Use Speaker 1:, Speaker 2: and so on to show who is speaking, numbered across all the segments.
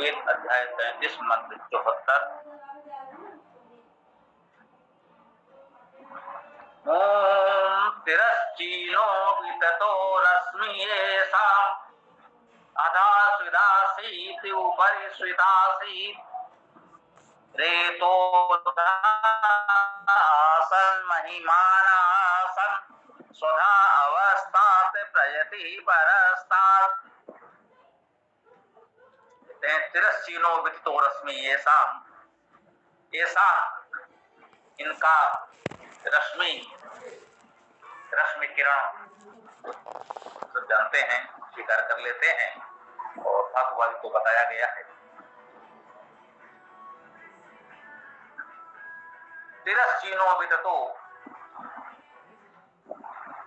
Speaker 1: ऋग्वेद अध्याय 33 मंत्र 74। ओम तिरश्चीनो विततो रश्मि येषाम् अधः स्विदासीत् उपरि स्विदासीत् रेतोदासन् महिमानासन् स्वधा अवस्थात् प्रयति परस्तात्। तिरश्चीनो विततो रश्मि येषाम्, इनका रश्मि किरण सब जानते हैं, स्वीकार कर लेते हैं और धातुवादी को बताया गया है। तिरश्चीनो विततो,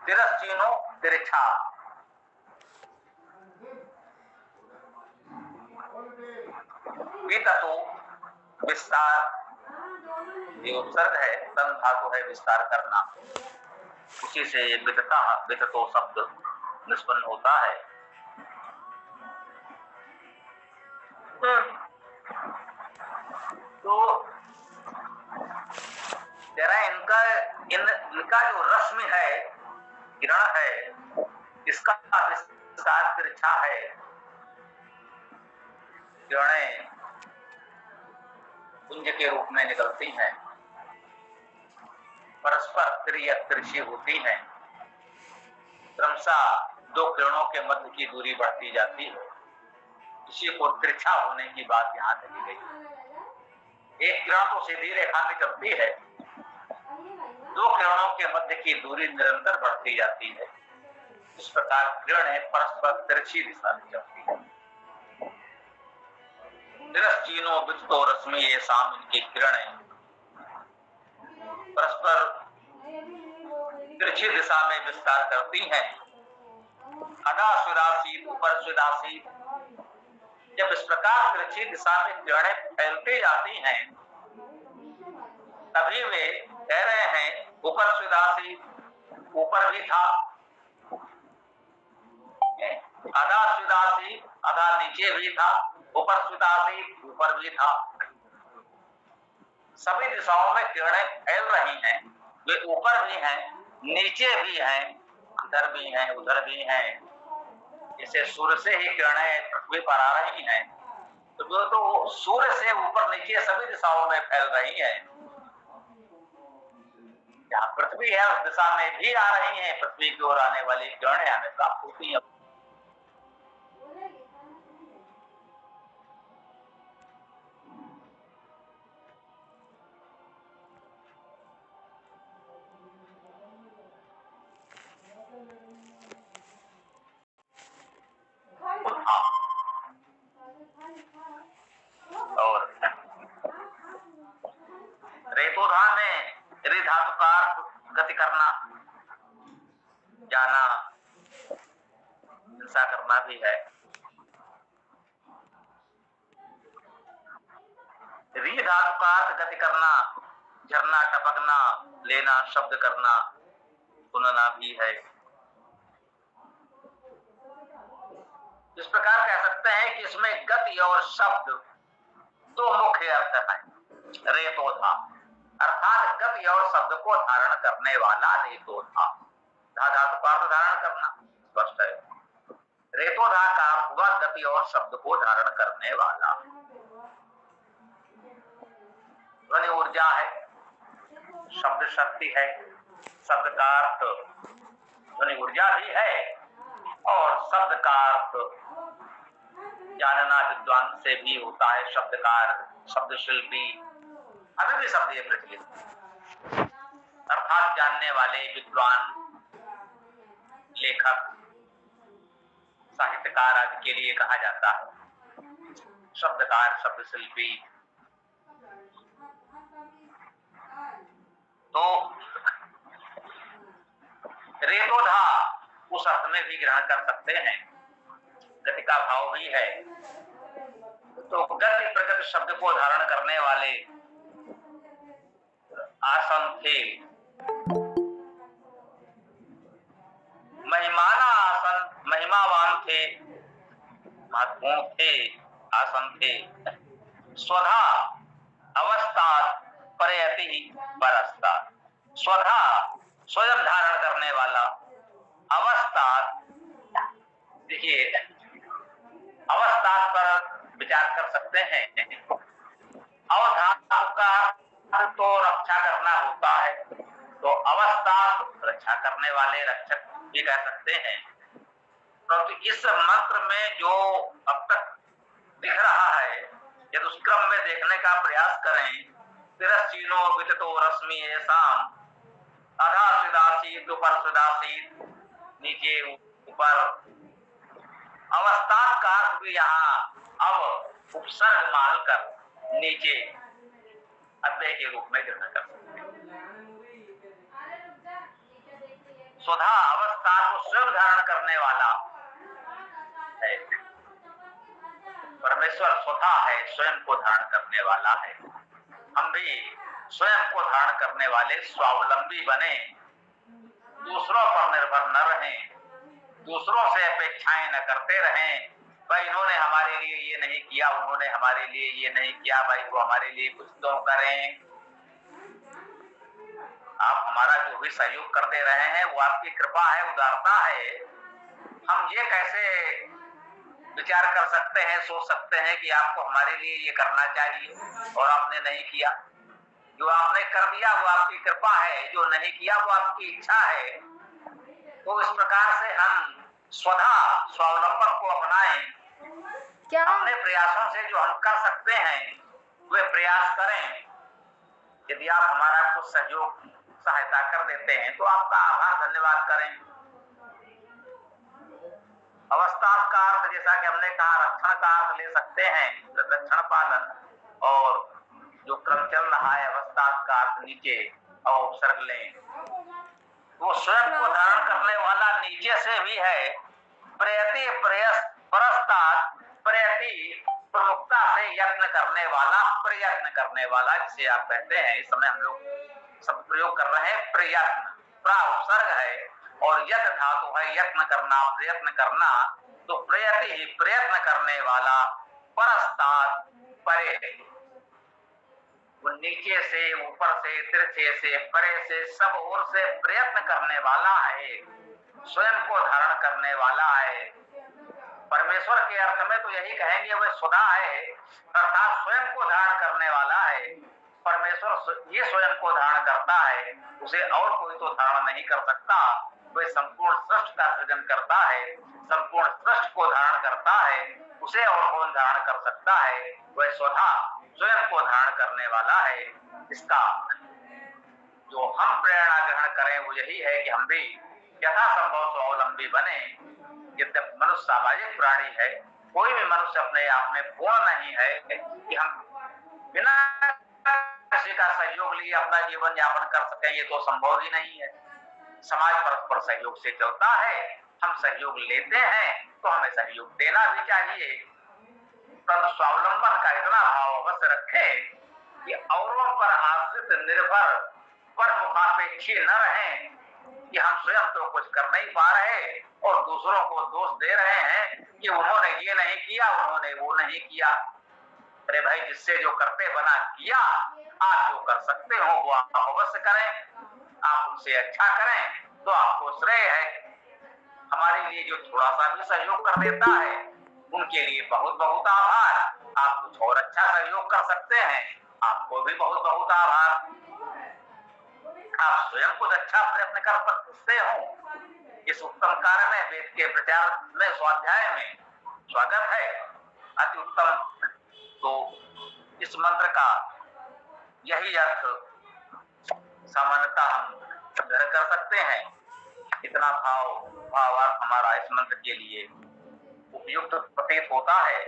Speaker 1: तिरश्चीनो तिरछा, विततो विस्तार, ये उपसर्ग है, तन धातु है विस्तार करना, उसी से वितता विततो शब्द निष्पन्न होता है। तो जरा इनका जो रश्मि है, किरण है, इसका विस्तार तिरछा है। किरणें पुंज के रूप में निकलती हैं, परस्पर तिरछी होती हैं, क्रमशः दो किरणों के मध्य की दूरी बढ़ती जाती है। इसी को तिरछा होने की बात यहाँ कही गई। एक किरण तो सीधी रेखा में चलती है, दो किरणों के मध्य की दूरी निरंतर बढ़ती जाती है। इस प्रकार किरणें परस्पर तिरछी दिशा में चलती है। तिरश्चीनो विततो रश्मि येषाम्, इनकी किरणें परस्पर तिरछी दिशा में विस्तार करती हैं। अधः स्विदासीत् ऊपर स्विदासीत्, जब इस प्रकार तिरछी दिशा में किरणें फैलती जाती हैं, तभी वे कह रहे हैं ऊपर स्विदासीत्, ऊपर भी था, अधः स्विदासीत्, अधः नीचे भी था, ऊपर स्विदासीत्, ऊपर भी था। सभी दिशाओं में किरणें फैल रही हैं, वे ऊपर भी हैं, नीचे भी हैं, इधर भी हैं, उधर भी हैं। जैसे सूर्य से ही किरणें पृथ्वी पर आ रही हैं, तो वो तो सूर्य से ऊपर नीचे सभी दिशाओं में फैल रही हैं। जहाँ पृथ्वी है उस दिशा में भी आ रही हैं, पृथ्वी की ओर आने वाली किरणें हमें प्राप्त होती हैं। और रेतोधा में रि धातु का गति करना, जाना, हिंसा करना भी है। री धातु का अर्थ गति करना, झरना, टपकना, लेना, शब्द करना, सुनना भी है। इस प्रकार कह सकते हैं कि इसमें गति और शब्द दो मुख्य अर्थ हैं। रेतोधा अर्थात गति और शब्द को धारण करने वाला रेतोधा, धा धातु का अर्थ धारण करना स्पष्ट है। रेतोधा का अर्थ हुआ गति और शब्द को धारण करने वाला। ध्वनि ऊर्जा है, शब्द शक्ति है, शब्द का अर्थ ध्वनि ऊर्जा भी है और शब्द का अर्थ जानना विद्वान से भी होता है। शब्दकार, शब्द शिल्पी, अभी भी शब्द ये प्रचलित अर्थात जानने वाले, विद्वान, लेखक, साहित्यकार आदि के लिए कहा जाता है शब्दकार, शब्द शिल्पी। तो रेतोधा उस अर्थ में भी ग्रहण कर सकते हैं, गति का भाव भी है। तो गति प्रगति शब्द को धारण करने वाले आसन थे, महिमाना आसन, महिमावान थे, महत्वपूर्ण थे भाषन्ते स्वधा अवस्था प्रयति परस्ता। स्वधा स्वयं धारण करने वाला, अवस्था, देखिए अवस्था पर विचार कर सकते हैं। अवधातु का तो रक्षा करना होता है, तो अवस्था रक्षा करने वाले रक्षक भी कह सकते हैं। परंतु इस मंत्र में जो अब तक दिख रहा है, यदि उस क्रम में देखने का प्रयास करें, तिरस्चीनो विततो रश्मि ऐसाम, अधा सुदासीत ऊपर सुदासीत, नीचे ऊपर, अवस्था का अर्थ भी यहाँ अब उपसर्ग मानकर नीचे अव्यय के रूप में ग्रहण कर सकते हैं। स्वधा अवस्था को स्वयं धारण करने वाला है, परमेश्वर स्वतः है, स्वयं को धारण करने वाला है। हम भी स्वयं को धारण करने वाले स्वावलंबी बने, दूसरों पर निर्भर न रहें, दूसरों से अपेक्षाएं न करते रहें। भाई इन्होंने हमारे लिए ये नहीं किया, उन्होंने हमारे लिए ये नहीं किया, भाई वो हमारे लिए कुछ तो करें। आप हमारा जो भी सहयोग कर दे रहे हैं वो आपकी कृपा है, उदारता है। हम ये कैसे विचार कर सकते हैं, सोच सकते हैं कि आपको हमारे लिए ये करना चाहिए और आपने नहीं किया। जो आपने कर दिया वो आपकी कृपा है, जो नहीं किया वो आपकी इच्छा है। तो इस प्रकार से हम स्वधा स्वावलंबन को अपनाएं। अपने प्रयासों से जो हम कर सकते हैं वे प्रयास करें। यदि आप हमारा कुछ सहयोग सहायता कर देते हैं तो आपका आभार धन्यवाद करें। अवस्था का अर्थ जैसा कि हमने कहा रक्षण का अर्थ ले सकते हैं, रक्षण पालन, और जो क्रम चल रहा है अवस्था का अर्थ नीचे और उपसर्ग लें। वो स्वयं को धारण करने वाला नीचे से भी है। प्रयति परस्तात, प्रयति प्रमुखता से यत्न करने वाला, प्रयत्न करने वाला जिसे आप कहते हैं। इस समय हम लोग सब प्रयोग कर रहे हैं प्रयत्न, प्रा उपसर्ग है और यत् धातु है यत्न करना, प्रयत्न करना। तो प्रयति ही प्रयत्न करने वाला, परस्तात परे, वो नीचे से, ऊपर से, तिरछे से, परे से, सब ओर से प्रयत्न करने वाला है, स्वयं को धारण करने वाला है। परमेश्वर के अर्थ में तो यही कहेंगे वह स्वधा है, अर्थात स्वयं को धारण करने वाला है। परमेश्वर ये स्वयं को धारण करता है, उसे और कोई तो धारण नहीं कर सकता। वह संपूर्ण सृष्टि का सृजन करता है, संपूर्ण सृष्टि को धारण करता है, उसे और कौन धारण कर सकता है। वह स्वधा स्वयं को धारण करने वाला है। इसका जो हम प्रेरणा ग्रहण करें वो यही है कि हम भी यथासंभव स्वावलंबी बने। यद्यपि मनुष्य सामाजिक प्राणी है, कोई भी मनुष्य अपने आप में पूर्ण नहीं है कि हम बिना किसी का सहयोग लिए अपना जीवन यापन कर सकें, ये तो संभव ही नहीं है। समाज परस्पर सहयोग से चलता है, हम सहयोग लेते हैं तो हमें सहयोग देना भी चाहिए। परंतु स्वावलंबन का इतना भाव अवश्य रखें कि औरों पर आश्रित, निर्भर, पर मुखापेक्षी न रहें कि हम स्वयं तो कुछ कर नहीं पा रहे और दूसरों को दोष दे रहे हैं कि उन्होंने ये नहीं किया, उन्होंने वो नहीं किया। अरे भाई, जिससे जो करते बना किया, आप जो कर सकते हो वो आप अवश्य करें। आप उनसे अच्छा करें तो आपको श्रेय है। हमारे लिए जो थोड़ा सा भी सहयोग कर देता है उनके लिए बहुत बहुत आभार। आप कुछ और अच्छा सहयोग कर सकते हैं, आपको भी बहुत बहुत आभार। आप स्वयं कुछ अच्छा प्रयत्न कर सकते हो। इस उत्तम कार्य में, वेद के प्रचार में, स्वाध्याय में स्वागत है, अति उत्तम। तो इस मंत्र का यही अर्थ सामान्यतः हम ग्रहण कर सकते हैं। इतना भावार्थ हमारा इस मंत्र के लिए उपयुक्त प्रतीत होता है।